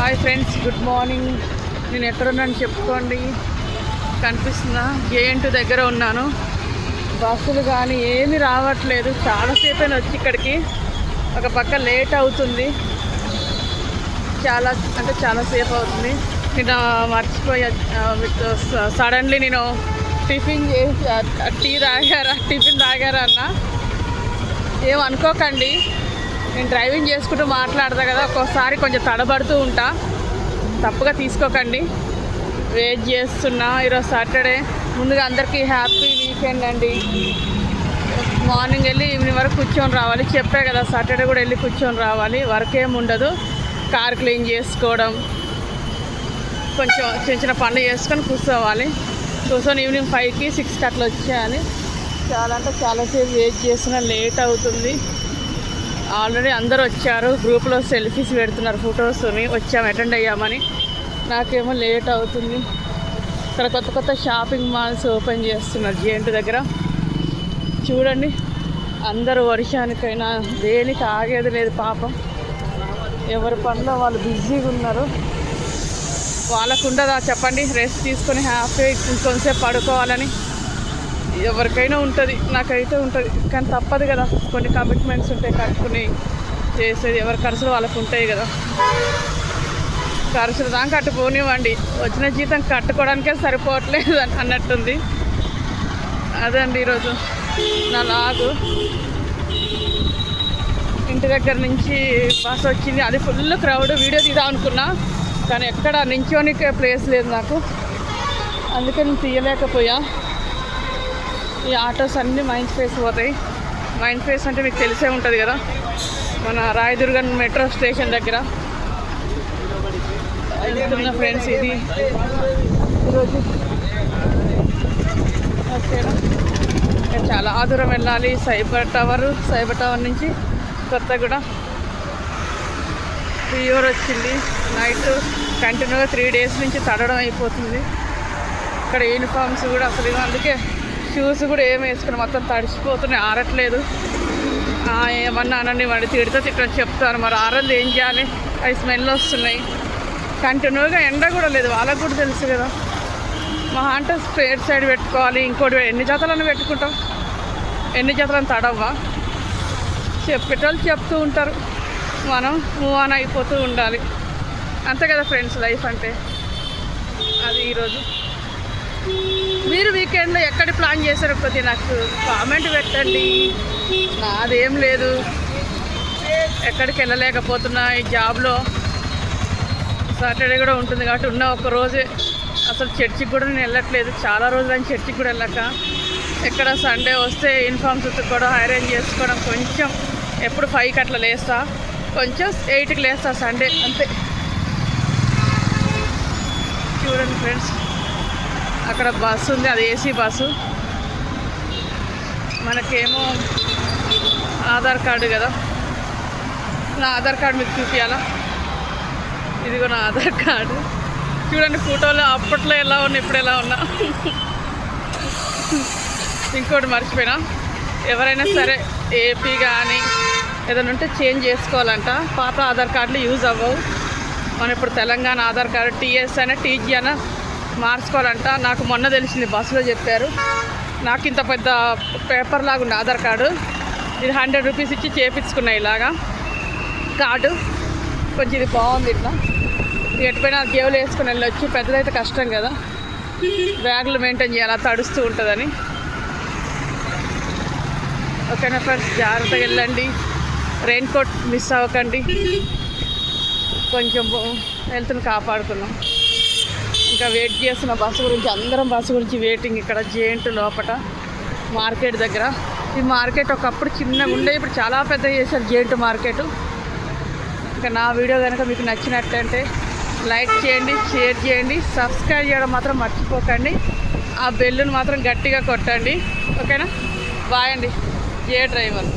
Hi friends, good morning. నేను ఎక్కడున్నాను చెప్పుకోండి. కనిపిస్తుందా? జేఎన్టీ దగ్గర ఉన్నాను. బస్సులు కానీ ఏమీ రావట్లేదు. చాలాసేపు అయినా వచ్చి ఇక్కడికి. ఒక పక్క లేట్ అవుతుంది, చాలాసేపు అవుతుంది. నేను మర్చిపోయా. సడన్లీ నేను టిఫిన్ తాగారా అన్న ఏమనుకోకండి. నేను డ్రైవింగ్ చేసుకుంటూ మాట్లాడతా కదా, ఒక్కోసారి కొంచెం తడబడుతూ ఉంటా, తప్పుగా తీసుకోకండి. వెయిట్ చేస్తున్నా. ఈరోజు సాటర్డే. ముందుగా అందరికీ హ్యాపీ వీకెండ్ అండి. మార్నింగ్ వెళ్ళి ఈవినింగ్ వరకు కూర్చొని రావాలి. చెప్పే కదా, సాటర్డే కూడా వెళ్ళి కూర్చొని రావాలి. వర్క్ ఏమి ఉండదు. కార్ క్లీన్ చేసుకోవడం, కొంచెం చిన్న పనులు చేసుకొని కూర్చొని ఈవినింగ్ 5కి 6కి అట్లా వచ్చేయాలి. చాలాసేపు వెయిట్ చేస్తున్నా, లేట్ అవుతుంది. ఆల్రెడీ అందరూ వచ్చారు. గ్రూప్లో సెల్ఫీస్ పెడుతున్నారు, ఫొటోస్ని. అటెండ్ అయ్యామని. నాకేమో లేట్ అవుతుంది. ఇక్కడ కొత్త షాపింగ్ మాల్స్ ఓపెన్ చేస్తున్నారు జేఎన్టీ దగ్గర. చూడండి, అందరూ వర్షానికైనా దేనికి ఆగేది లేదు పాపం. ఎవరి పనిలో వాళ్ళు బిజీగా ఉన్నారు. వాళ్ళకు ఉండదా చెప్పండి? రెస్ట్ తీసుకొని హ్యాపీ ఇంకొంచెంసేపు పడుకోవాలని ఎవరికైనా ఉంటుంది. నాకైతే ఉంటుంది, కానీ తప్పదు కదా. కొన్ని కమిట్మెంట్స్ ఉంటాయి, కట్టుకుని చేసేది. ఎవరి ఖర్చులు వాళ్ళకు ఉంటాయి కదా. ఖర్చులు దాకా కట్టుకోనివ్వండి, వచ్చిన జీతం కట్టుకోవడానికే సరిపోవట్లేదు అన్నట్టుంది. అదండి ఈరోజు నా లాగు. ఇంటి దగ్గర నుంచి బస్ వచ్చింది, అది ఫుల్ క్రౌడ్. వీడియో తీద్దాం అనుకున్నా, కానీ ఎక్కడ నించోనికే ప్లేస్ లేదు నాకు, అందుకే నేను తీయలేకపోయా. ఈ ఆటోస్ అన్నీ మైండ్ స్పేస్ పోతాయి. మైండ్ స్పేస్ అంటే మీకు తెలిసే ఉంటుంది కదా, మన రాయదుర్గం మెట్రో స్టేషన్ దగ్గర వెళ్తున్న ఫ్రెండ్స్. ఇది ఈరోజు ఓకేనా. చాలా దూరం వెళ్ళాలి. సైబర్ టవర్ నుంచి కొత్తగూడ. ఫీవర్ వచ్చింది. నైట్ కంటిన్యూగా 3 days నుంచి తడడం అయిపోతుంది. ఇక్కడ యూనిఫామ్స్ కూడా అసలు, అందుకే షూస్ కూడా ఏమి వేసుకుని మొత్తం తడిసిపోతున్నాయి, ఆరట్లేదు. ఏమన్నా అనండి, వాడి తిట్టని చెప్తాను. మరి ఆరలు ఏం చేయాలి? అవి స్మెల్ వస్తున్నాయి. కంటిన్యూగా ఎండ కూడా లేదు, వాళ్ళకు కూడా తెలుసు కదా. మా అంటే స్ట్రేట్ సైడ్ పెట్టుకోవాలి. ఇంకోటి ఎన్ని జతలను పెట్టుకుంటాం? ఎన్ని జతలను తడవ్వా? చెప్పేటోళ్ళు చెప్తూ ఉంటారు, మనం మూవ్ ఆన్ అయిపోతూ ఉండాలి. అంతే కదా ఫ్రెండ్స్, లైఫ్ అంటే అది. ఈరోజు మీరు వీకెండ్లో ఎక్కడి ప్లాన్ చేశారో కొద్దిగా నాకు కామెంట్ పెట్టండి. నాదేం లేదు, ఎక్కడికి వెళ్ళలేకపోతున్నా. ఈ జాబ్లో సాటర్డే కూడా ఉంటుంది కాబట్టి ఉన్న ఒక రోజే. అసలు చర్చికి కూడా నేను వెళ్ళట్లేదు, చాలా రోజులు అని చర్చికి కూడా వెళ్ళాక. ఎక్కడ సండే వస్తే యూనిఫామ్స్ ఉతుక్కోవడం, ఐరన్ చేసుకోవడం. కొంచెం ఎప్పుడు 5కి అట్లా లేస్తా, కొంచెం 8కి లేస్తా సండే, అంతే. చూడండి ఫ్రెండ్స్, అక్కడ బస్సు ఉంది, అది ఏసీ బస్సు. మనకేమో ఆధార్ కార్డు కదా. నా ఆధార్ కార్డు మీకు చూపించాలా? ఇదిగో నా ఆధార్ కార్డు. చూడండి ఫోటోలో అప్పట్లో ఎలా ఉన్నా, ఇప్పుడు ఎలా ఉన్నా. ఇంకోటి మర్చిపోయినా, ఎవరైనా సరే ఏపీ కానీ ఏదైనా ఉంటే చేంజ్ చేసుకోవాలంట. పాత ఆధార్ కార్డులు యూజ్ అవ్వవు. మనం ఇప్పుడు తెలంగాణ ఆధార్ కార్డు టీఎస్ అయినా టీజీ అయినా మార్చుకోవాలంట. నాకు మొన్న తెలిసింది, బస్సులో చెప్పారు. నాకు ఇంత పెద్ద పేపర్ లాగా ఉంది ఆధార్ కార్డు. ఇది 100 rupees ఇచ్చి చేయించుకున్నా ఇలాగా కార్డు. కొంచెం ఇది బాగుంది. ఇట్లా ఎటుపోయినా జేబులు వేసుకుని వెళ్ళొచ్చు. పెద్దదైతే కష్టం కదా, బ్యాగులు మెయింటైన్ చేయాలి, తడుస్తూ ఉంటుందని. ఓకేనా ఫ్రెండ్స్, జాగ్రత్తగా వెళ్ళండి. రెయిన్ కోట్ మిస్ అవ్వకండి. కొంచెం హెల్త్ని కాపాడుకున్నాం. ఇంకా వెయిట్ చేస్తున్న బస్సు గురించి, అందరం బస్సు గురించి వెయిటింగ్. ఇక్కడ జేఎన్టీ లోపల మార్కెట్ దగ్గర. ఈ మార్కెట్ ఒకప్పుడు చిన్నగా ఉండే, ఇప్పుడు చాలా పెద్ద చేశారు జేఎన్టీ మార్కెట్. ఇంకా నా వీడియో కనుక మీకు నచ్చినట్లయితే లైక్ చేయండి, షేర్ చేయండి, సబ్స్క్రైబ్ చేయడం మాత్రం మర్చిపోకండి. ఆ బెల్లును మాత్రం గట్టిగా కొట్టండి. ఓకేనా? బాయ్ అండి. జే డ్రైవర్.